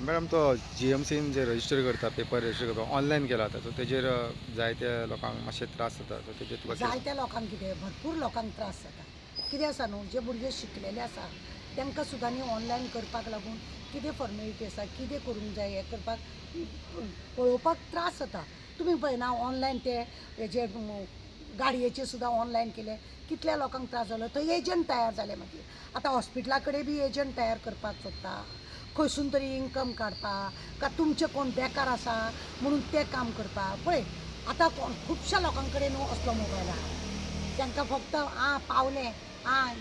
Madam तो GMCन जे register करता पेपर रजिस्टर करता ऑनलायन केला जाता सो तेजेर जायत्या लोकांक मातशे त्रास जाता सो तेजेर तुका जायत्या लोकांक कितें भरपूर लोकांक त्रास जाता. कितें आसा न्हू, जे भुरगे शिकलेले आसा तांकां सुद्दां न्ही ऑनलायन करपाक लागून कितें फॉर्मेलिटी आसा, कितें करूंक जाय हें करपाक पळोवपाक त्रास जाता. तुमी पळयना ऑनलायन ते हेजे गाडयेचे सुद्दां ऑनलायन केले, कितल्या लोकांक त्रास जालो. थंय एजंट तयार जाले मागीर. आतां हॉस्पिटला कडेन बी एजंट तयार करपाक सोदता, खंयसून तरी इन्कम काडपाक, का तुमचे कोण बेकार आसा म्हणून ते काम करपाक. पळय आतां खुबश्या लोकां कडेन न्हू असलो मोबायल आहा. तांकां फक्त पावलें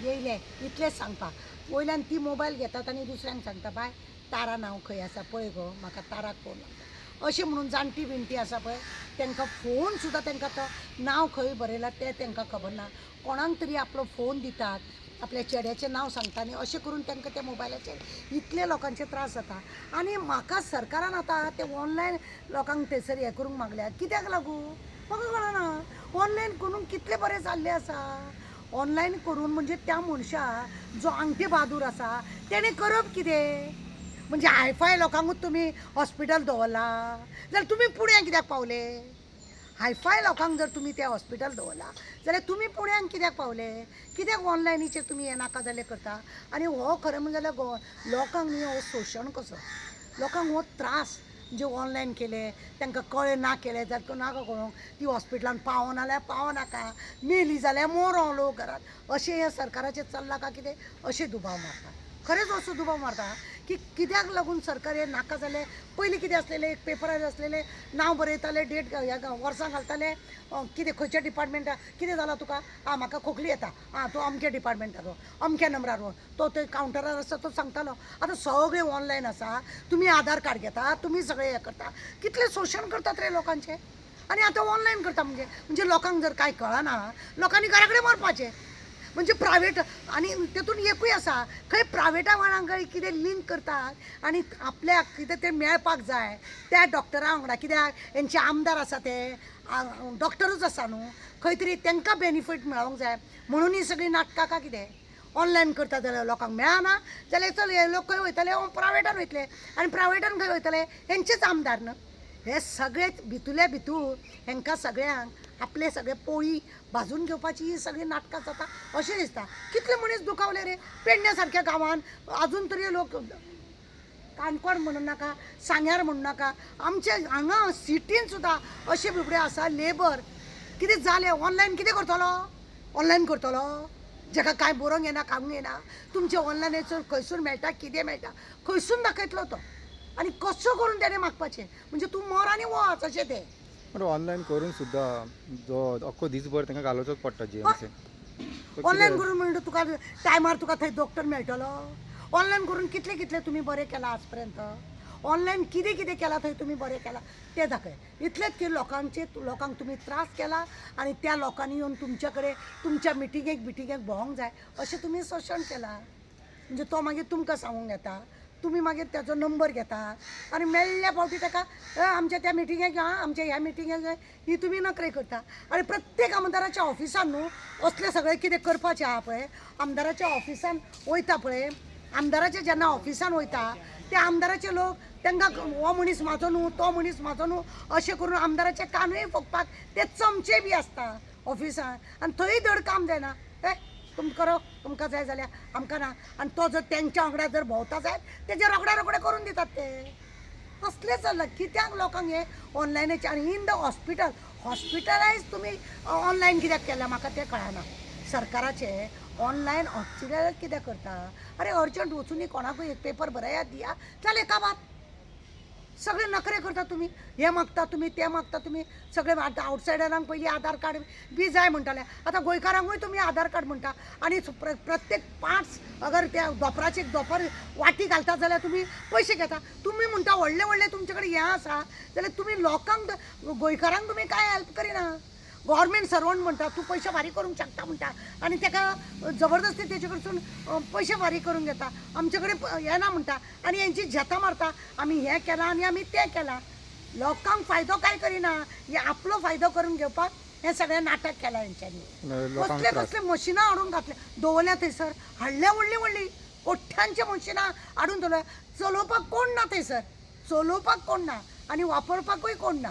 येयलें इतलेंच सांगपाक. वयल्यान ती मोबायल घेतात आनी दुसऱ्यांक सांगता बाय तारा नांव खंय आसा पळय गो, म्हाका ताराक फोन लागता अशें म्हणून. जाणटी बिणटी आसा पळय तांकां फोन सुद्दां तांकां तो नांव खंय बरयलां तें तांकां खबर ना. कोणाक तरी आपलो फोन दितात, आपल्या चेड्याचें नांव सांगता आनी अशें करून तांकां त्या मोबायलाचेर इतले लोकांचे त्रास जाता. आनी म्हाका सरकारान आतां ते ऑनलायन लोकांक थंयसर हें करूंक मागल्या. कित्याक लागून म्हाका कळना. ऑनलायन करून कितले बरें जाल्लें आसा. ऑनलायन करून म्हणजे त्या मनशा जो आंगठे बहादूर आसा तेणें करप कितें. म्हणजे हायफाय लोकांकूच तुमी हॉस्पिटल दवरला जाल्यार तुमी पुण्याक कित्याक पावले. हायफाय लोकांक जर तुमी ते हॉस्पिटल दवरला जाल्यार तुमी पुण्याक कित्याक पावले. कित्याक ऑनलायनीचेर तुमी हें नाका जाल्लें करता. आनी हो खरें म्हणजे जाल्यार लोकांक न्ही हो शोशण कसो. लोकांक हो त्रास जे ऑनलायन केले तांकां कळ्ळें ना केलें जाल्यार तो नाका कळोंक. ती हॉस्पिटलान पावना जाल्यार पावनाका, मेली जाल्यार मोरो लोक घरात. अशें हे सरकाराचें चल्लां काय कितें अशें दुबाव मारता. खरेंच असो दुबाव मारता की कित्याक लागून सरकार हें नाका जालें. पयलीं कितें आसलेलें एक पेपरार आसलेलें नांव बरयताले, डेट वर्सां घालताले, कितें खंयच्या डिपार्टमेंटाक कितें जालां तुका, म्हाका खोकली येता, तूं अमक्या डिपार्टमेंटाचो अमक्या नंबरार तो थंय कावंटरार आसता तो सांगतालो. आतां सगळें ऑनलायन आसा. तुमी आधार कार्ड घेता, तुमी सगळें हें करता. कितलें शोशण करतात रे लोकांचें. आनी आतां ऑनलायन करता म्हणजे लोकांक जर कांय कळना लोकांनी घरा कडेन मरपाचें. म्हणजे प्रायवेट आनी तेतून एकूय आसा खंय प्रायवेटा वांगडा कितें लिंक करतात आनी आपल्याक कितें तें मेळपाक जाय त्या डॉक्टरा वांगडा. कित्याक हेंचे आमदार आसा ते डॉक्टरूच आसा न्हू, खंय तरी तांकां बेनिफीट मेळोंक जाय म्हणून ही सगळीं नाटकां काय कितें. ऑनलायन करता जाल्यार लोकांक मेळना जाल्यार चल हे लोक खंय वयतले प्रायवेटान वयतले आनी प्रायवेटान खंय वयतले हेंचेच आमदार न्हू. हे सगळे भितूले भितूर हेंकां सगळ्यांक आपले सगळे पोळी भाजून घेवपाची ही सगळी नाटकां जाता अशें दिसता. कितले मनीस दुखावले रे पेडण्या सारक्या गांवान. अजून तरी लोक काणकोण म्हणू नाका, सांग्यार म्हणू नाका, आमच्या हांगा सिटीन सुद्दां अशे बिबडे आसा लेबर. कितें जालें ऑनलायन कितें करतलो. ऑनलायन करतलो जाका कांय बरोवंक येना खावंक येना. तुमचे ऑनलायनीचेर खंयसून मेळटा कितें मेळटा खंयसून दाखयतलो तो. आनी कशें करून तेणें मागपाचें म्हणजे तूं मर आनी वच अशें तें. बट ऑनलायन करून सुद्दां जो अख्खो दिसभर तांकां घालोवचोच पडटा GMCन. ऑनलायन करून म्हणजे तुका टायमार तुका थंय डॉक्टर मेळटलो. ऑनलायन करून कितले कितले तुमी बरें केलां आज पर्यंत. ऑनलायन कितें कितें केलां थंय तुमी बरें केलां तें दाखय. इतलेंच की लोकांक तुमी त्रास केला आनी त्या लोकांनी येवन तुमचे कडेन तुमच्या मिटिंगेक भोवंक जाय अशें तुमी शोशण केलां. म्हणजे तो मागीर तुमकां सांगूंक येता, तुमी मागीर ताचो नंबर घेता आनी मेळ्ळ्या फावटी ताका आमच्या त्या मिटिंगेक आमच्या ह्या मिटिंगेक ही तुमी नखरे करता. आनी प्रत्येक आमदाराच्या ऑफिसान न्हू असलें सगळें कितें करपाचें आहा पळय. आमदाराच्या ऑफिसान वयता पळय, आमदाराच्या जेन्ना ऑफिसान वयता त्या आमदाराचे लोक तांकां हो मनीस म्हाजो न्हू तो मनीस म्हाजो न्हू अशें करून आमदाराचे कानूय फुगपाक ते चमचे बी आसता ऑफिसान. आनी थंय धड काम जायना. तुमकां करो तुमकां जाय जाल्यार आमकां ना. आनी तो जर तेंच्या वांगडा जर भोंवता जायत तेजे रोखड्या रोखडे करून दितात ते. असलें चल्लां. कित्याक लोकांक हे ऑनलायनाचे आनी इन द हॉस्पिटलायज तुमी ऑनलायन कित्याक केल्या म्हाका तें कळना. सरकाराचे ऑनलायन हॉस्पिटलायज कित्याक करता. अरे अर्जंट वचून कोणाकूय एक पेपर बरयात दिया जालें एका बात. सगळे नखरे करता तुमी. हे मागता तुमी तें मागता तुमी. सगळे आवटसायडरांक पयलीं आधार कार्ड बी जाय म्हणटाले आतां गोंयकारांकूय तुमी आधार कार्ड म्हणटा. आनी प्रत्येक 5 अगर त्या दोपराचे दोपर वाटी घालता जाल्यार तुमी पयशे घेता. तुमी म्हणटा व्हडले व्हडले तुमचे कडेन हें आसा जाल्यार तुमी लोकांक गोंयकारांक तुमी कांय हेल्प करिना. गव्हर्मेंट सर्वंट म्हणटा तूं पयशे फारीक करूंक शकता म्हणटा आनी ताका जबरदस्ती तेजे कडसून पयशे फारीक करून घेता. आमचे कडेन हें ना म्हणटा आनी हेंची झेतां मारता आमी हें केलां आनी आमी तें केलां. लोकांक फायदो कांय करिना. हे आपलो फायदो करून घेवपाक हें सगळें नाटक केलां हेंच्यांनी. कसले कसले मशिनां हाडून घातले दवरल्या थंयसर. हाडल्या व्हडलीं व्हडलीं कोठ्यांच्या मनशांना हाडून दवरल्या. चलोवपाक कोण ना थंयसर, चलोवपाक कोण ना आनी वापरपाकूय कोण ना.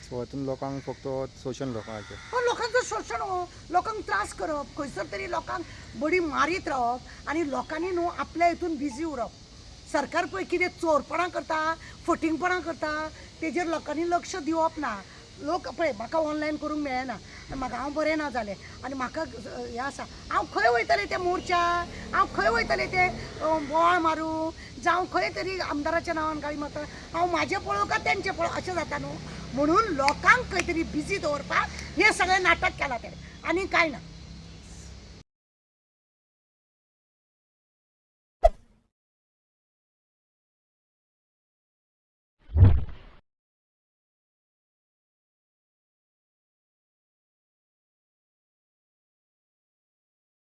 सो हातूंत लोकांक फक्त शोशण लोकांचें. पण लोकांचं शोशण हो, लोकांक त्रास करप, खंयसर तरी लोकांक बडी मारीत रावप आनी लोकांनी न्हू आपल्या हितून बिजी उरप. सरकार पळय कितें चोरपणां करता, फटिंगपणां करता, तेजेर लोकांनी लक्ष दिवप ना. लोक पळय म्हाका ऑनलायन करूंक मेळना, म्हाका हांव बरें ना जालें आनी म्हाका हें आसा, हांव खंय वयतलें तें मोर्चार, हांव खंय वयतलें तें बोवाळ मारूं, जावं खंय तरी आमदाराच्या नांवान गाळी मारता, हांव म्हाजें पळोवं काय तेंचें पळोवं अशें जाता न्हू. म्हणून लोकांक खंय तरी बिजी दवरपाक हें सगळें नाटक केलां तेणें, आनी कांय ना.